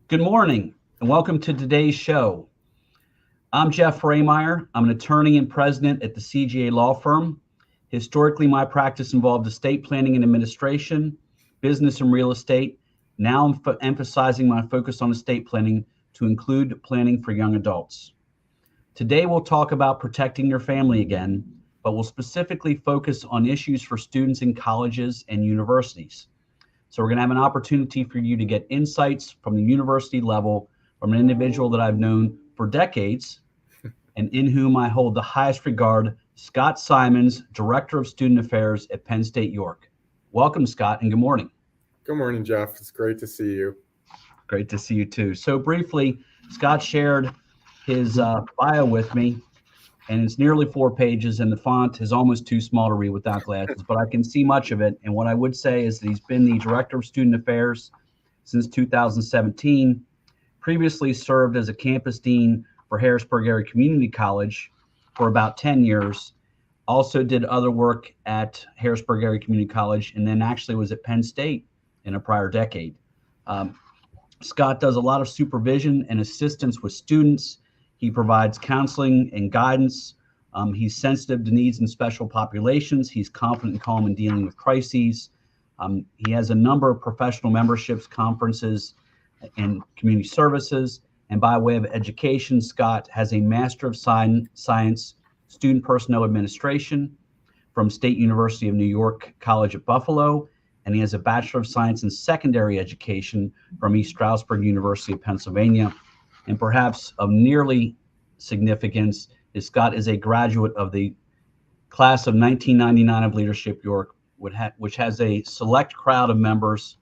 Good morning and welcome to today's show. I'm Jeff Rehmeyer. I'm an attorney and president at the CGA law firm. Historically, my practice involved estate planning and administration, business and real estate. Now I'm emphasizing my focus on estate planning to include planning for young adults. Today we'll talk about protecting your family again, but we'll specifically focus on issues for students in colleges and universities. So we're going to have an opportunity for you to get insights from the university level from an individual that I've known for decades and in whom I hold the highest regard, Scott Simonds, Director of Student Affairs at Penn State York. Welcome, Scott, and good morning. Good morning, Jeff. It's great to see you. Great to see you too. So briefly, Scott shared his bio with me, and it's nearly 4 pages, and the font is almost too small to read without glasses, but I can see much of it. And what I would say is that he's been the Director of Student Affairs since 2017, previously served as a campus dean for Harrisburg Area Community College for about 10 years, also did other work at Harrisburg Area Community College, and then actually was at Penn State in a prior decade. Scott does a lot of supervision and assistance with students. He provides counseling and guidance. He's sensitive to needs in special populations. He's confident and calm in dealing with crises. He has a number of professional memberships, conferences, and community services. And by way of education, Scott has a Master of Science, Student Personnel Administration from State University of New York College at Buffalo. And he has a Bachelor of Science in Secondary Education from East Stroudsburg University of Pennsylvania. And perhaps of nearly significance is Scott is a graduate of the class of 1999 of Leadership York, which has a select crowd of members,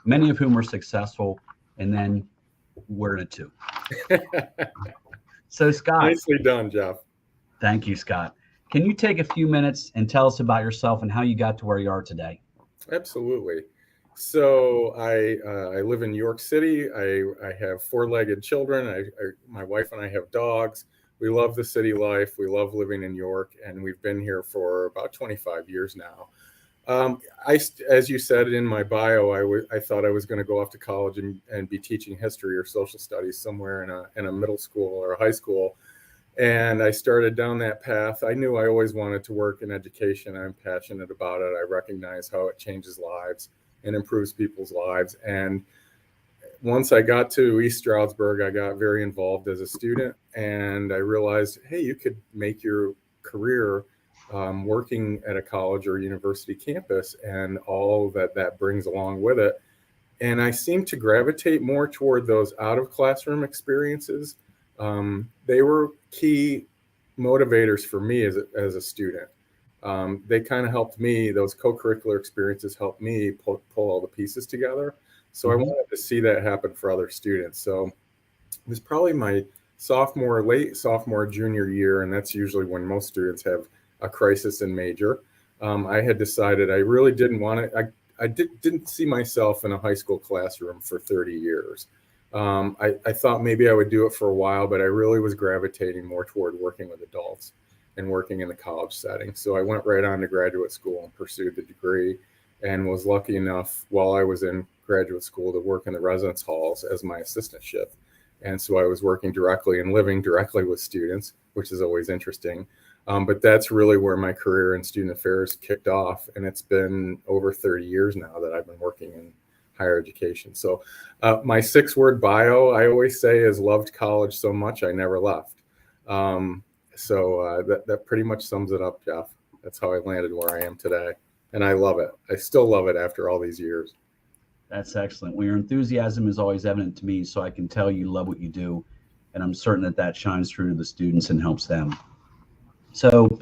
many of whom are successful, and then we're in it too. So Scott. Nicely done, Jeff. Thank you, Scott. Can you take a few minutes and tell us about yourself and how you got to where you are today? Absolutely. So I live in New York City. I have 4-legged children. My wife and I have dogs. We love the city life. We love living in New York, and we've been here for about 25 years now. As you said in my bio, I thought I was going to go off to college and be teaching history or social studies somewhere in a middle school or a high school. And I started down that path. I knew I always wanted to work in education. I'm passionate about it. I recognize how it changes lives and improves people's lives. And once I got to East Stroudsburg, I got very involved as a student, and I realized, hey, you could make your career working at a college or university campus and all that brings along with it. And I seemed to gravitate more toward those out-of-classroom experiences. They were key motivators for me as a student. They kind of helped me, those co-curricular experiences helped me pull all the pieces together. So I wanted to see that happen for other students. So it was probably my late sophomore, junior year, and that's usually when most students have a crisis in major. I had decided I really didn't want to, I didn't see myself in a high school classroom for 30 years. I thought maybe I would do it for a while, but I really was gravitating more toward working with adults and working in the college setting. So I went right on to graduate school and pursued the degree, and was lucky enough while I was in graduate school to work in the residence halls as my assistantship. And so I was working directly and living directly with students, which is always interesting. But that's really where my career in student affairs kicked off. And it's been over 30 years now that I've been working in higher education. So my 6-word bio, I always say, is loved college so much I never left. So that pretty much sums it up, Jeff. That's how I landed where I am today. And I love it. I still love it after all these years. That's excellent. Well, your enthusiasm is always evident to me, so I can tell you love what you do. And I'm certain that shines through to the students and helps them. So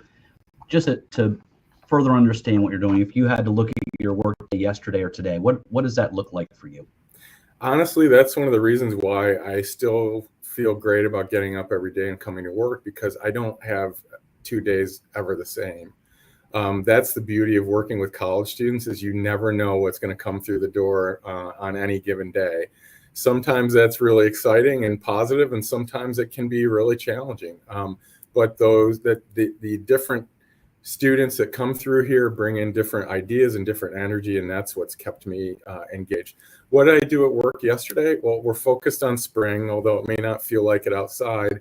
just to further understand what you're doing, if you had to look at your work yesterday or today, what does that look like for you? Honestly, that's one of the reasons why I still feel great about getting up every day and coming to work, because I don't have 2 days ever the same. That's the beauty of working with college students, is you never know what's going to come through the door on any given day. Sometimes that's really exciting and positive, and sometimes it can be really challenging. But the different students that come through here bring in different ideas and different energy, and that's what's kept me engaged. What did I do at work yesterday? Well, we're focused on spring, although it may not feel like it outside.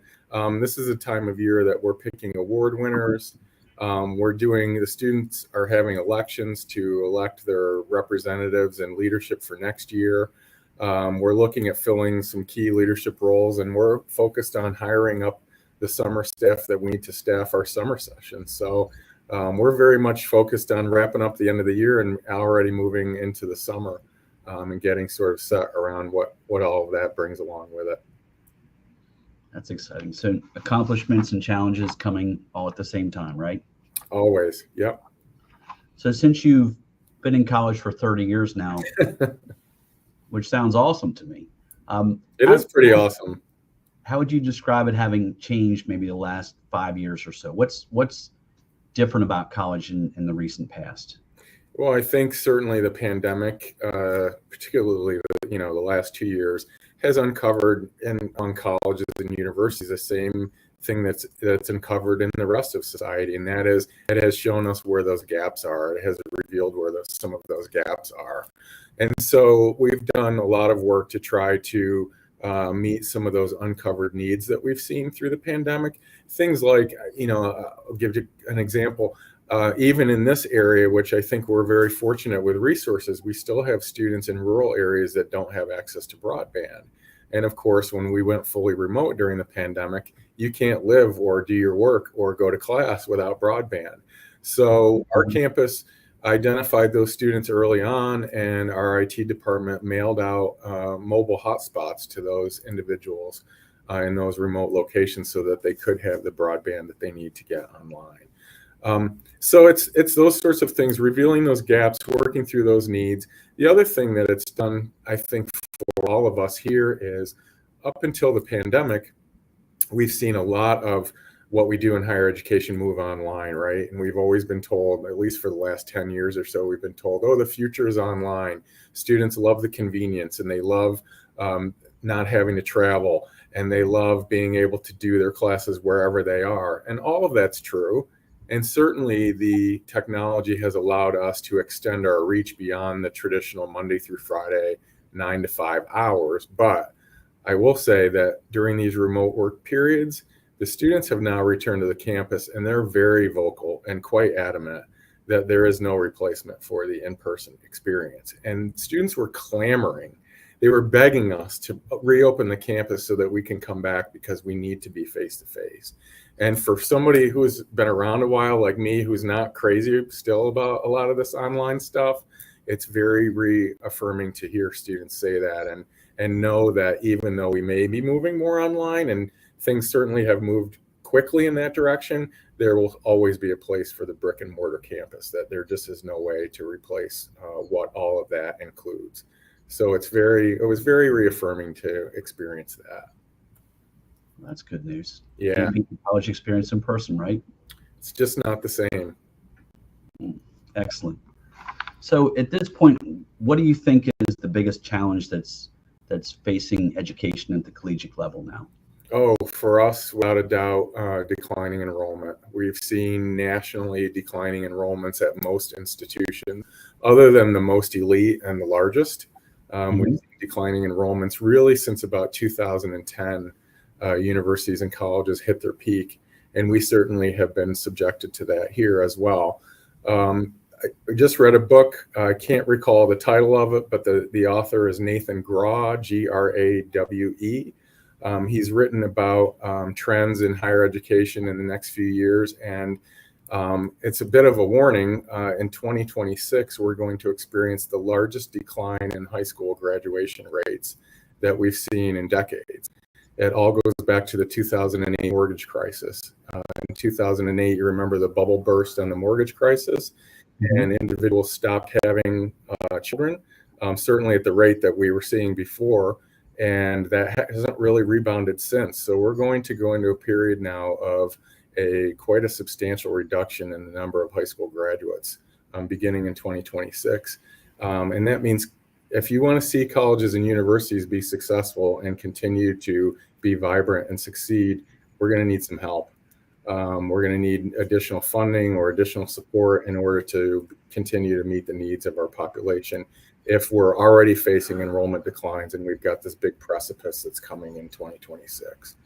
This is a time of year that we're picking award winners. The students are having elections to elect their representatives and leadership for next year. We're looking at filling some key leadership roles, and we're focused on hiring up the summer staff that we need to staff our summer sessions. So we're very much focused on wrapping up the end of the year and already moving into the summer, and getting sort of set around what all of that brings along with it. That's exciting. So accomplishments and challenges coming all at the same time, right? Always. Yep. So since you've been in college for 30 years now, which sounds awesome to me. It is pretty awesome. How would you describe it having changed maybe the last 5 years or so? What's different about college in the recent past? Well, I think certainly the pandemic, particularly the last 2 years, has uncovered on colleges and universities the same thing that's uncovered in the rest of society, and that is it has shown us where those gaps are. It has revealed where some of those gaps are, and so we've done a lot of work to try to meet some of those uncovered needs that we've seen through the pandemic. Things like, I'll give you an example. Even in this area, which I think we're very fortunate with resources, we still have students in rural areas that don't have access to broadband. And of course, when we went fully remote during the pandemic, you can't live or do your work or go to class without broadband. So our campus identified those students early on, and our IT department mailed out mobile hotspots to those individuals in those remote locations so that they could have the broadband that they need to get online. So it's those sorts of things, revealing those gaps, working through those needs. The other thing that it's done, I think, for all of us here is up until the pandemic, we've seen a lot of what we do in higher education move online, right? And we've always been told, at least for the last 10 years or so, we've been told, oh, the future is online. Students love the convenience, and they love not having to travel, and they love being able to do their classes wherever they are. And all of that's true. And certainly the technology has allowed us to extend our reach beyond the traditional Monday through Friday, 9 to 5 hours. But I will say that during these remote work periods, the students have now returned to the campus, and they're very vocal and quite adamant that there is no replacement for the in-person experience. And students were clamoring. They were begging us to reopen the campus so that we can come back because we need to be face-to-face. And for somebody who's been around a while like me, who's not crazy still about a lot of this online stuff, it's very reaffirming to hear students say that and know that even though we may be moving more online, and things certainly have moved quickly in that direction, there will always be a place for the brick and mortar campus, that there just is no way to replace what all of that includes. So it was very reaffirming to experience that. Well, that's good news. Yeah. College experience in person, right? It's just not the same. Excellent. So at this point, what do you think is the biggest challenge that's facing education at the collegiate level now? Oh, for us, without a doubt, declining enrollment. We've seen nationally declining enrollments at most institutions, other than the most elite and the largest. We've seen declining enrollments really since about 2010. Universities and colleges hit their peak, and we certainly have been subjected to that here as well. I just read a book. I can't recall the title of it, but the author is Nathan Grawe, Grawe. He's written about trends in higher education in the next few years, and it's a bit of a warning. In 2026, we're going to experience the largest decline in high school graduation rates that we've seen in decades. It all goes back to the 2008 mortgage crisis. In 2008, you remember the bubble burst on the mortgage crisis, and individuals stopped having children, certainly at the rate that we were seeing before, and that hasn't really rebounded since. So we're going to go into a period now of quite a substantial reduction in the number of high school graduates beginning in 2026. And that means if you want to see colleges and universities be successful and continue to be vibrant and succeed, we're going to need some help. We're going to need additional funding or additional support in order to continue to meet the needs of our population if we're already facing enrollment declines and we've got this big precipice that's coming in 2026.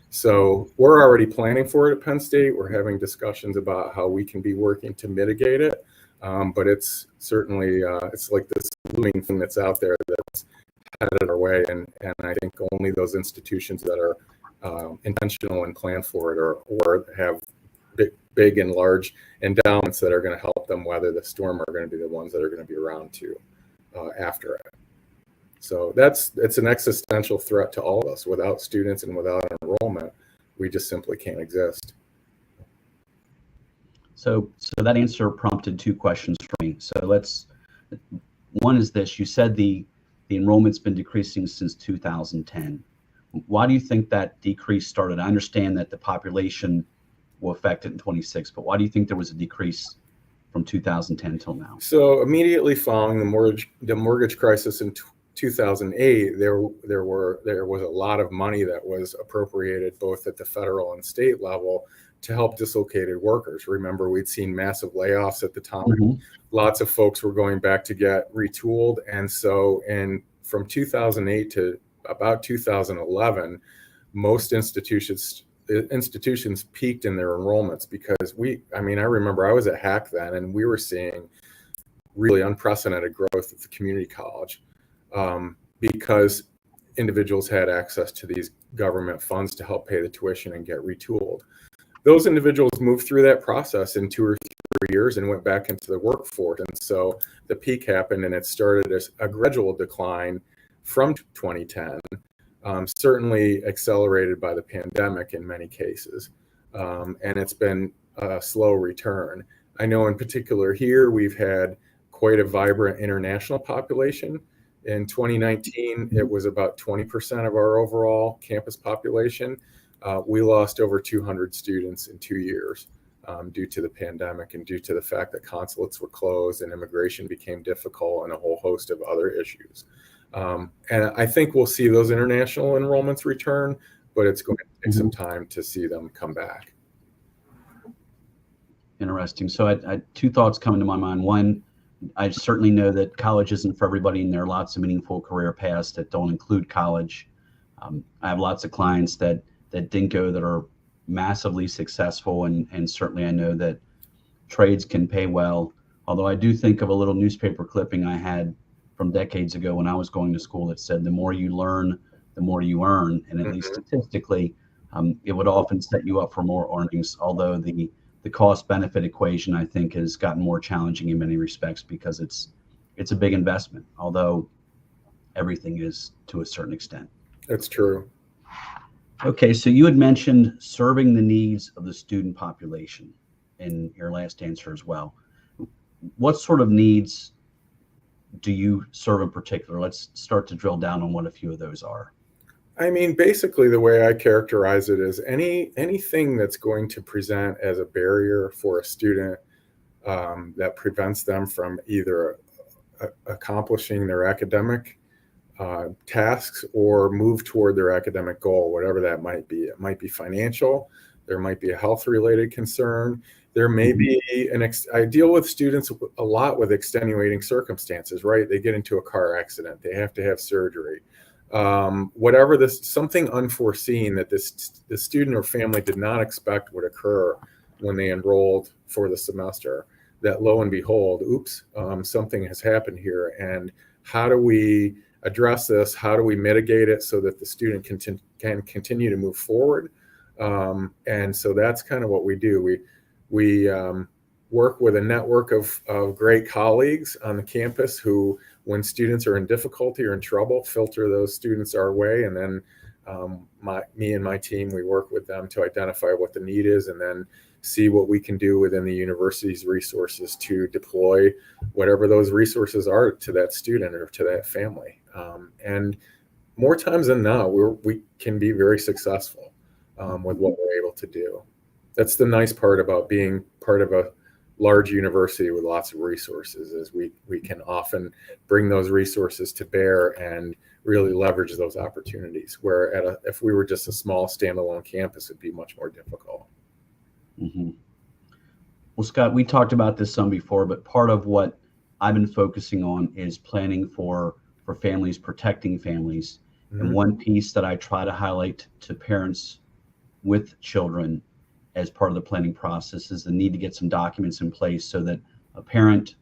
So we're already planning for it at Penn State. We're having discussions about how we can be working to mitigate it. But it's certainly, it's like this looming thing that's out there that's headed our way. And I think only those institutions that are intentional and plan for it or have big and large endowments that are going to help them weather the storm are going to be the ones that are going to be around too after it. So it's an existential threat to all of us. Without students and without enrollment, we just simply can't exist. So that answer prompted two questions for me. So one is this: you said the enrollment's been decreasing since 2010. Why do you think that decrease started? I understand that the population will affect it in 26, but why do you think there was a decrease from 2010 till now? So immediately following the mortgage crisis in 2008, there was a lot of money that was appropriated both at the federal and state level to help dislocated workers. Remember, we'd seen massive layoffs at the time. Mm-hmm. Lots of folks were going back to get retooled. And so from 2008 to about 2011, most institutions peaked in their enrollments because I remember I was at Hack then, and we were seeing really unprecedented growth at the community college because individuals had access to these government funds to help pay the tuition and get retooled. Those individuals moved through that process in 2 or 3 years and went back into the workforce. And so the peak happened, and it started as a gradual decline from 2010, certainly accelerated by the pandemic in many cases. And it's been a slow return. I know in particular here, we've had quite a vibrant international population. In 2019, it was about 20% of our overall campus population. We lost over 200 students in 2 years due to the pandemic and due to the fact that consulates were closed and immigration became difficult and a whole host of other issues. And I think we'll see those international enrollments return, but it's going to take some time to see them come back. Interesting. So I two thoughts come to my mind. One, I certainly know that college isn't for everybody, and there are lots of meaningful career paths that don't include college. I have lots of clients that didn't go that are massively successful, and certainly I know that trades can pay well. Although I do think of a little newspaper clipping I had from decades ago when I was going to school that said, the more you learn, the more you earn. And at least statistically, it would often set you up for more earnings, although the cost-benefit equation, I think, has gotten more challenging in many respects because it's a big investment, although everything is to a certain extent. That's true. Okay, so you had mentioned serving the needs of the student population in your last answer as well. What sort of needs do you serve in particular? Let's start to drill down on what a few of those are. I mean, basically the way I characterize it is anything that's going to present as a barrier for a student that prevents them from either accomplishing their academic tasks or move toward their academic goal, whatever that might be. It might be financial. There might be a health-related concern. There may be I deal with students a lot with extenuating circumstances, right? They get into a car accident. They have to have surgery. Whatever something unforeseen that the student or family did not expect would occur when they enrolled for the semester, that lo and behold, something has happened here. And how do we address this? How do we mitigate it so that the student can continue to move forward? And so that's kind of what we do. We work with a network of great colleagues on the campus who, when students are in difficulty or in trouble, filter those students our way. And then me and my team, we work with them to identify what the need is and then see what we can do within the university's resources to deploy whatever those resources are to that student or to that family. And more times than not, we can be very successful with what we're able to do. That's the nice part about being part of a large university with lots of resources, is we can often bring those resources to bear and really leverage those opportunities, where if we were just a small standalone campus, it'd be much more difficult. Mm-hmm. Well, Scott, we talked about this some before, but part of what I've been focusing on is planning for families, protecting families. And Mm-hmm. one piece that I try to highlight to parents with children as part of the planning process is the need to get some documents in place so that a parent,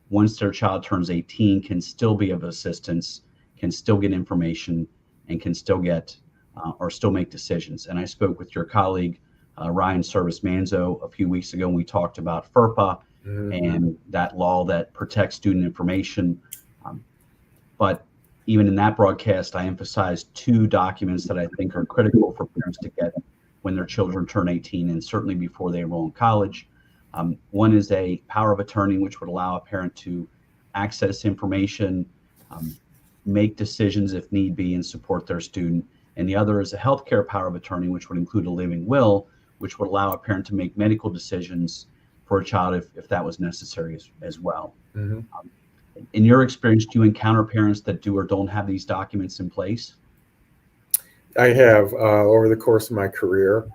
once their child turns 18, can still be of assistance, can still get information, and can still get or still make decisions. And I spoke with your colleague, Ryan Service Manzo, a few weeks ago, and we talked about FERPA Mm-hmm. and that law that protects student information. Um, but even in that broadcast, I emphasized two documents that I think are critical for parents to get when their children turn 18 and certainly before they enroll in college. One is a power of attorney, which would allow a parent to access information, um, make decisions if need be, and support their student. And the other is a healthcare power of attorney, which would include a living will, which would allow a parent to make medical decisions for a child if that was necessary as well. Mm-hmm. In your experience, do you encounter parents that do or don't have these documents in place? I have over the course of my career,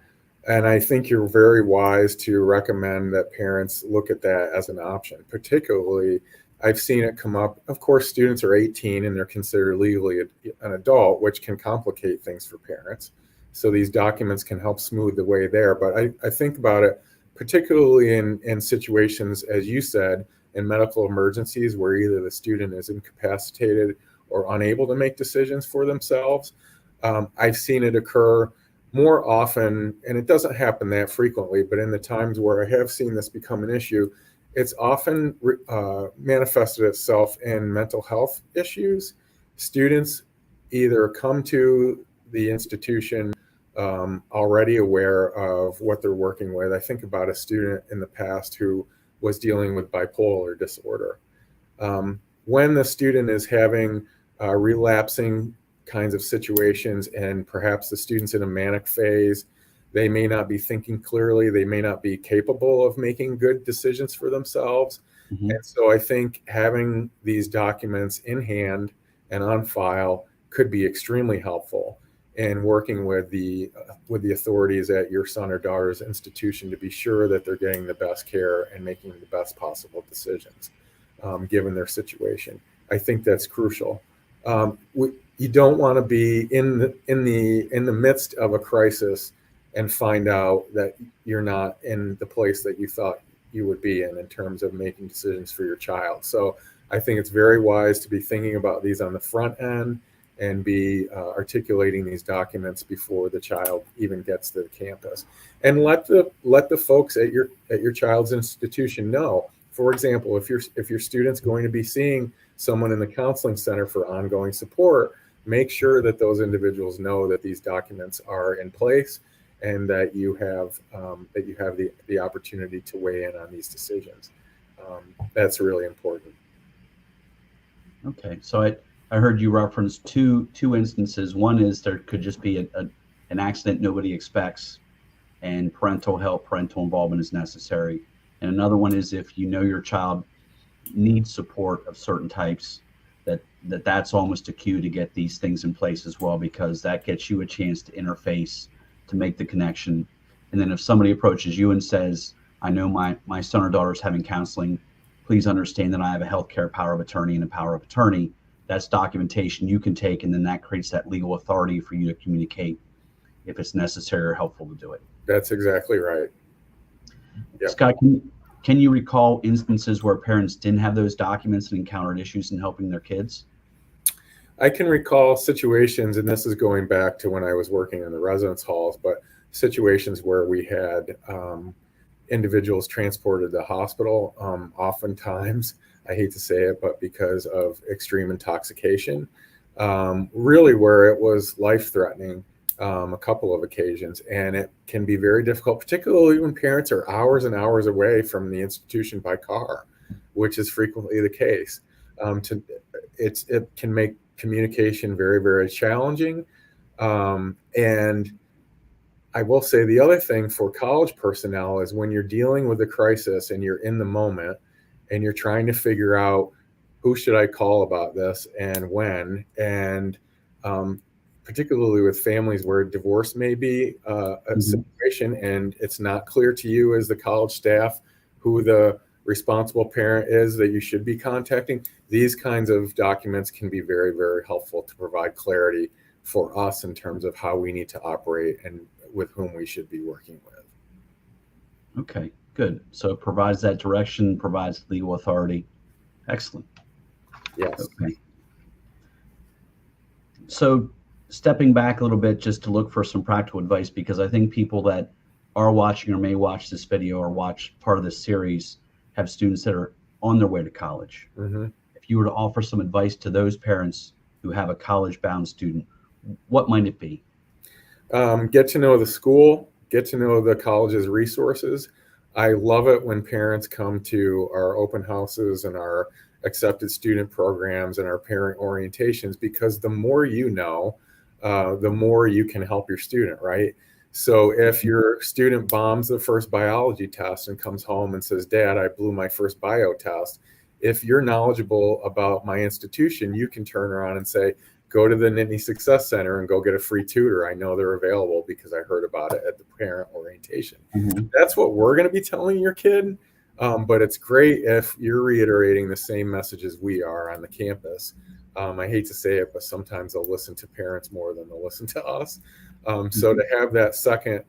and I think you're very wise to recommend that parents look at that as an option. Particularly, I've seen it come up. Of course, students are 18 and they're considered legally an adult, which can complicate things for parents. So these documents can help smooth the way there. But I think about it, particularly in situations, as you said, in medical emergencies where either the student is incapacitated or unable to make decisions for themselves. I've seen it occur more often, and it doesn't happen that frequently, but in the times where I have seen this become an issue, it's often manifested itself in mental health issues. Students either come to the institution already aware of what they're working with. I think about a student in the past who was dealing with bipolar disorder. When the student is having relapsing kinds of situations and perhaps the student's in a manic phase, they may not be thinking clearly, they may not be capable of making good decisions for themselves. Mm-hmm. And so I think having these documents in hand and on file could be extremely helpful in working with the authorities at your son or daughter's institution to be sure that they're getting the best care and making the best possible decisions given their situation. I think that's crucial. You don't want to be in the midst of a crisis and find out that you're not in the place that you thought you would be in terms of making decisions for your child. So I think it's very wise to be thinking about these on the front end and be articulating these documents before the child even gets to the campus. And let the folks at your child's institution know. For example, if your student's going to be seeing someone in the counseling center for ongoing support, make sure that those individuals know that these documents are in place and that you have the opportunity to weigh in on these decisions. That's really important. Okay, so I heard you reference two instances. One is there could just be an accident nobody expects, and parental help, parental involvement is necessary. And another one is if you know your child needs support of certain types, that's almost a cue to get these things in place as well, because that gets you a chance to interface, to make the connection. And then if somebody approaches you and says, I know my son or daughter is having counseling, please understand that I have a healthcare power of attorney and a power of attorney. That's documentation you can take, and then that creates that legal authority for you to communicate if it's necessary or helpful to do it. That's exactly right. Yep. Scott, can you recall instances where parents didn't have those documents and encountered issues in helping their kids? I can recall situations, and this is going back to when I was working in the residence halls, but situations where we had individuals transported to the hospital, oftentimes, I hate to say it, but because of extreme intoxication, really where it was life-threatening a couple of occasions. And it can be very difficult, particularly when parents are hours and hours away from the institution by car, which is frequently the case. It can make communication very, very challenging. And I will say the other thing for college personnel is when you're dealing with a crisis and you're in the moment and you're trying to figure out who should I call about this and when, and particularly with families where divorce may be a situation, and it's not clear to you as the college staff who the responsible parent is that you should be contacting. These kinds of documents can be very, very helpful to provide clarity for us in terms of how we need to operate and with whom we should be working with. Okay, good. So it provides that direction, provides legal authority. Excellent. Yes. Okay. So stepping back a little bit just to look for some practical advice, because I think people that are watching or may watch this video or watch part of this series have students that are on their way to college. If you were to offer some advice to those parents who have a college-bound student, what might it be? Get to know the school, get to know the college's resources. I love it when parents come to our open houses and our accepted student programs and our parent orientations, because the more you know, the more you can help your student, right? So if your student bombs the first biology test and comes home and says, Dad, I blew my first bio test, if you're knowledgeable about my institution, you can turn around and say, go to the Nittany Success Center and go get a free tutor. I know they're available because I heard about it at the parent orientation. That's what we're going to be telling your kid. But it's great if you're reiterating the same message as we are on the campus. I hate to say it, but sometimes they'll listen to parents more than they'll listen to us. So to have that second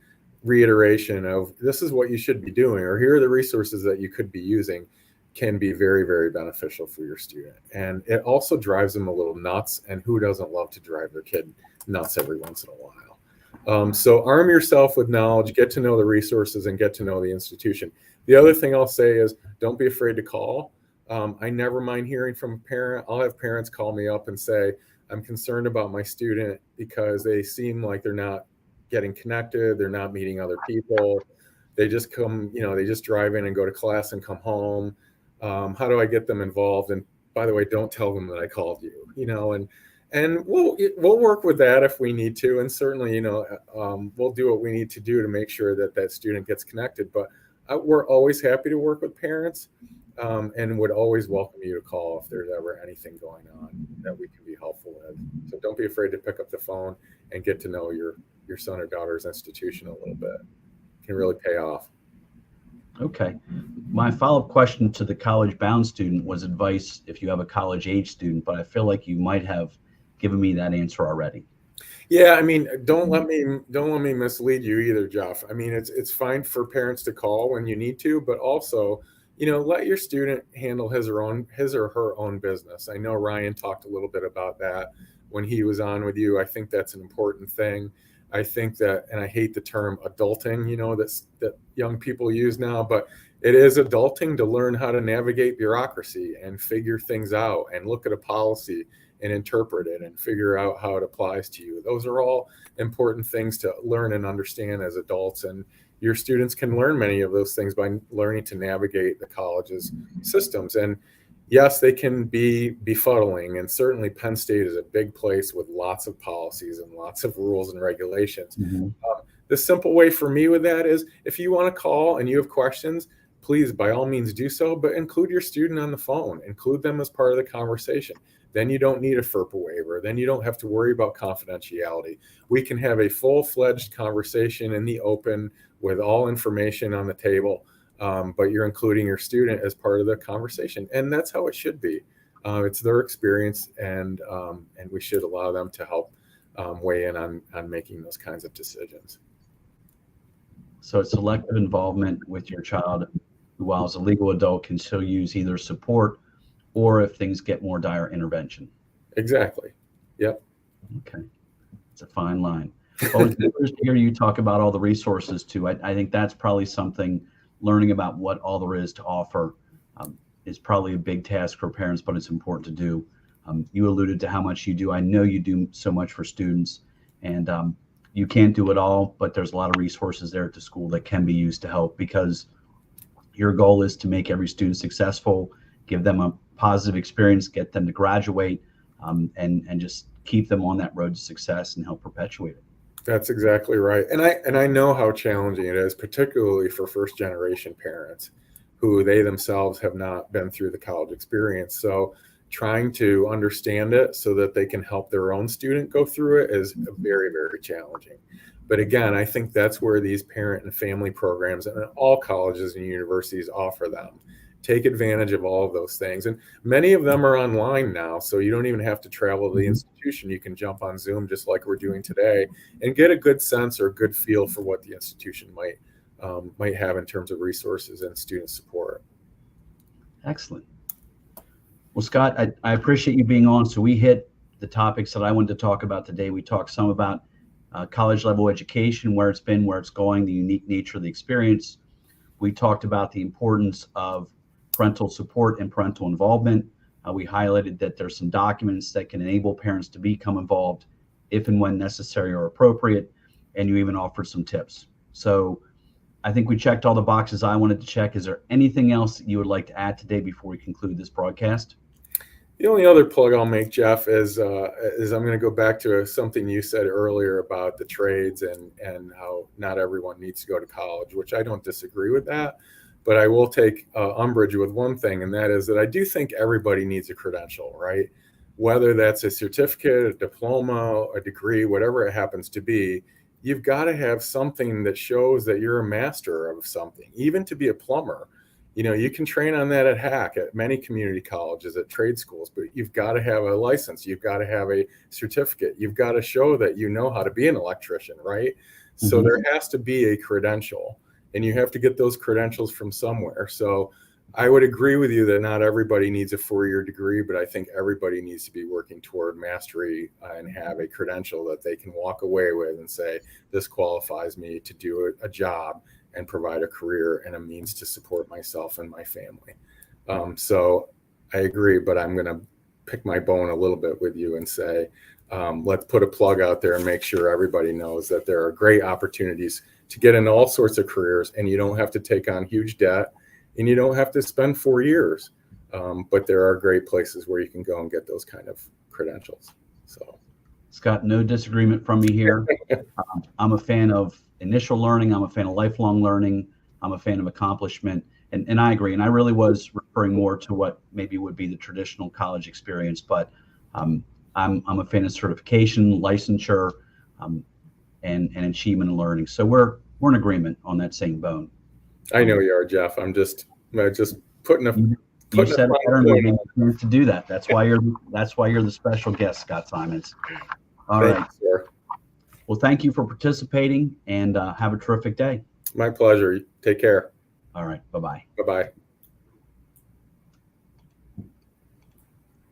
reiteration of this is what you should be doing, or here are the resources that you could be using, can be very, very beneficial for your student. And it also drives them a little nuts. And who doesn't love to drive their kid nuts every once in a while? So arm yourself with knowledge, get to know the resources, and get to know the institution. The other thing I'll say is don't be afraid to call. I never mind hearing from a parent. I'll have parents call me up and say, I'm concerned about my student because they seem like they're not getting connected. They're not meeting other people. They just come, they just drive in and go to class and come home. How do I get them involved? And by the way, don't tell them that I called you, and we'll work with that if we need to. And certainly, we'll do what we need to do to make sure that that student gets connected. But we're always happy to work with parents, and would always welcome you to call if there's ever anything going on that we can be helpful with. So don't be afraid to pick up the phone and get to know your son or daughter's institution a little bit. It can really pay off. Okay. My follow-up question to the college-bound student was advice if you have a college-age student, but I feel like you might have given me that answer already. Yeah, I mean, don't let me mislead you either, Jeff. I mean, it's fine for parents to call when you need to, but also, let your student handle his or her own business. I know Ryan talked a little bit about that when he was on with you. I think that's an important thing. I think that, and I hate the term adulting, that young people use now, but it is adulting to learn how to navigate bureaucracy and figure things out and look at a policy and interpret it and figure out how it applies to you. Those are all important things to learn and understand as adults. And your students can learn many of those things by learning to navigate the college's systems. And yes, they can be befuddling, and certainly Penn State is a big place with lots of policies and lots of rules and regulations. The simple way for me with that is if you want to call and you have questions, please, by all means, do so, but include your student on the phone. Include them as part of the conversation. Then you don't need a FERPA waiver. Then you don't have to worry about confidentiality. We can have a full-fledged conversation in the open with all information on the table. But you're including your student as part of the conversation, and that's how it should be. It's their experience, and we should allow them to help weigh in on making those kinds of decisions. So it's selective involvement with your child, who, while as a legal adult, can still use either support or, if things get more dire, intervention. Exactly. Yep. Okay. It's a fine line. Well, it's good to hear you talk about all the resources too. I think that's probably something. Learning about what all there is to offer is probably a big task for parents, but it's important to do. You alluded to how much you do. I know you do so much for students, and you can't do it all, but there's a lot of resources there at the school that can be used to help, because your goal is to make every student successful, give them a positive experience, get them to graduate, and just keep them on that road to success and help perpetuate it. That's exactly right. And I know how challenging it is, particularly for first generation parents who they themselves have not been through the college experience. So trying to understand it so that they can help their own student go through it is very, very challenging. But again, I think that's where these parent and family programs and all colleges and universities offer them. Take advantage of all of those things. And many of them are online now, so you don't even have to travel to the institution. You can jump on Zoom just like we're doing today and get a good sense or a good feel for what the institution might have in terms of resources and student support. Excellent. Well, Scott, I appreciate you being on. So we hit the topics that I wanted to talk about today. We talked some about college level education, where it's been, where it's going, the unique nature of the experience. We talked about the importance of parental support and parental involvement. We highlighted that there's some documents that can enable parents to become involved if and when necessary or appropriate. And you even offered some tips. So I think we checked all the boxes I wanted to check. Is there anything else that you would like to add today before we conclude this broadcast? The only other plug I'll make, Jeff, is I'm going to go back to something you said earlier about the trades and how not everyone needs to go to college, which I don't disagree with that. But I will take umbrage with one thing, and that is that I do think everybody needs a credential, right? Whether that's a certificate, a diploma, a degree, whatever it happens to be, you've got to have something that shows that you're a master of something. Even to be a plumber, you can train on that at HAC, at many community colleges, at trade schools, but you've got to have a license. You've got to have a certificate. You've got to show that you know how to be an electrician, right? Mm-hmm. So there has to be a credential, and you have to get those credentials from somewhere. So I would agree with you that not everybody needs a 4-year degree, but I think everybody needs to be working toward mastery and have a credential that they can walk away with and say, this qualifies me to do a job and provide a career and a means to support myself and my family. So I agree, but I'm going to pick my bone a little bit with you and say, let's put a plug out there and make sure everybody knows that there are great opportunities to get into all sorts of careers, and you don't have to take on huge debt, and you don't have to spend 4 years. But there are great places where you can go and get those kind of credentials. So, Scott, no disagreement from me here. I'm a fan of initial learning. I'm a fan of lifelong learning. I'm a fan of accomplishment. And I agree. And I really was referring more to what maybe would be the traditional college experience. But I'm a fan of certification, licensure, and achievement and learning. So we're in agreement on that same bone. I know you are, Jeff. I'm just putting a. You said it better than me to do that. That's why you're the special guest, Scott Simonds. All right, sir. Well, thank you for participating, and have a terrific day. My pleasure. Take care. All right. Bye-bye. Bye-bye.